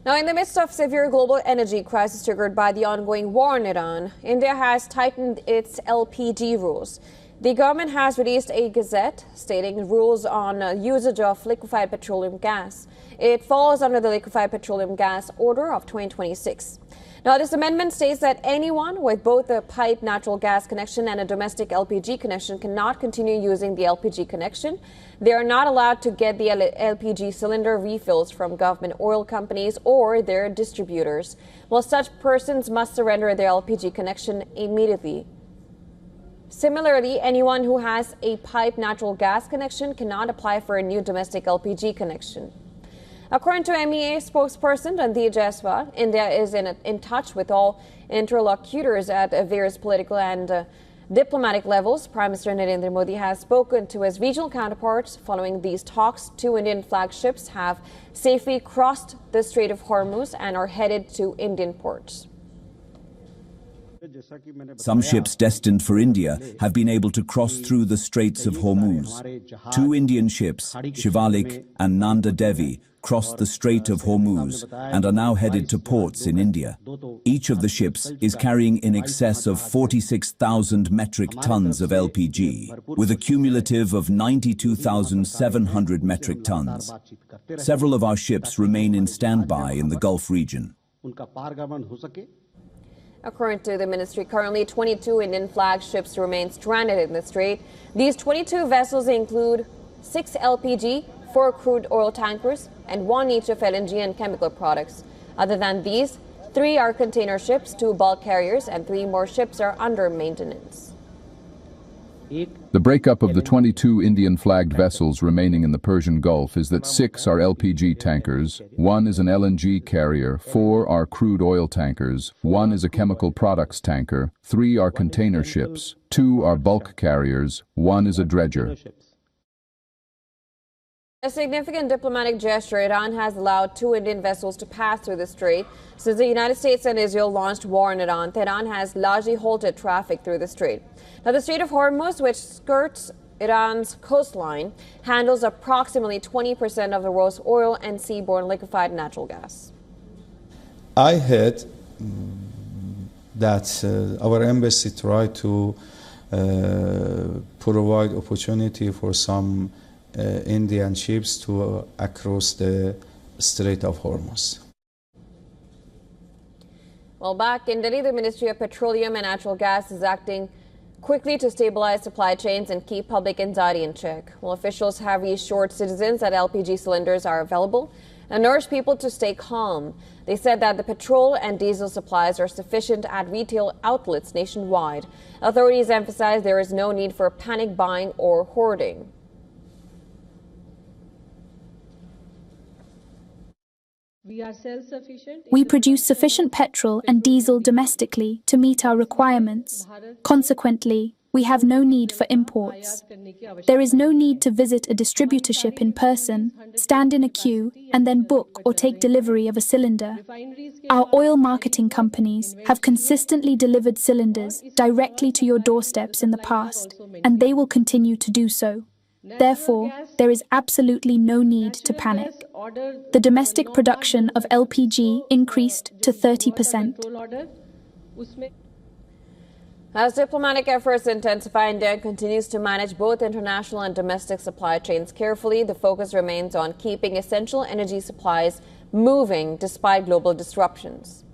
Now, in the midst of severe global energy crisis triggered by the ongoing war in Iran, India has tightened its LPG rules. The government has released a gazette stating rules on usage of liquefied petroleum gas. It falls under the Liquefied Petroleum Gas Order of 2026. Now, this amendment states that anyone with both a pipe natural gas connection and a domestic LPG connection cannot continue using the LPG connection. They are not allowed to get the LPG cylinder refills from government oil companies or their distributors, while such persons must surrender their LPG connection immediately. Similarly, anyone who has a pipe natural gas connection cannot apply for a new domestic LPG connection. According to MEA spokesperson Randeep Jaiswal, India is in touch with all interlocutors at various political and diplomatic levels. Prime Minister Narendra Modi has spoken to his regional counterparts. Following these talks, 2 Indian flag ships have safely crossed the Strait of Hormuz and are headed to Indian ports. Some ships destined for India have been able to cross through the Straits of Hormuz. 2 Indian ships, Shivalik and Nanda Devi, crossed the Strait of Hormuz and are now headed to ports in India. Each of the ships is carrying in excess of 46,000 metric tons of LPG, with a cumulative of 92,700 metric tons. Several of our ships remain in standby in the Gulf region. According to the ministry, currently 22 Indian flag ships remain stranded in the strait. These 22 vessels include 6 LPG, 4 crude oil tankers, and 1 each of LNG and chemical products. Other than these, 3 are container ships, 2 bulk carriers, and 3 more ships are under maintenance. The breakup of the 22 Indian-flagged vessels remaining in the Persian Gulf is that 6 are LPG tankers, 1 is an LNG carrier, 4 are crude oil tankers, 1 is a chemical products tanker, 3 are container ships, 2 are bulk carriers, 1 is a dredger. A significant diplomatic gesture, Iran has allowed 2 Indian vessels to pass through the strait. Since the United States and Israel launched war in Iran, Tehran has largely halted traffic through the strait. Now, the Strait of Hormuz, which skirts Iran's coastline, handles approximately 20% of the world's oil and seaborne liquefied natural gas. I heard that our embassy tried to provide opportunity for some Indian ships to across the Strait of Hormuz. Well, back in Delhi, the Ministry of Petroleum and Natural Gas is acting quickly to stabilize supply chains and keep public anxiety in check. Well, officials have reassured citizens that LPG cylinders are available and urged people to stay calm. They said that the petrol and diesel supplies are sufficient at retail outlets nationwide. Authorities emphasize there is no need for panic buying or hoarding. We produce sufficient petrol and diesel domestically to meet our requirements. Consequently, we have no need for imports. There is no need to visit a distributorship in person, stand in a queue, and then book or take delivery of a cylinder. Our oil marketing companies have consistently delivered cylinders directly to your doorsteps in the past, and they will continue to do so. Therefore, there is absolutely no need to panic. The domestic production of LPG increased to 30%. As diplomatic efforts intensify, India continues to manage both international and domestic supply chains carefully. The focus remains on keeping essential energy supplies moving despite global disruptions.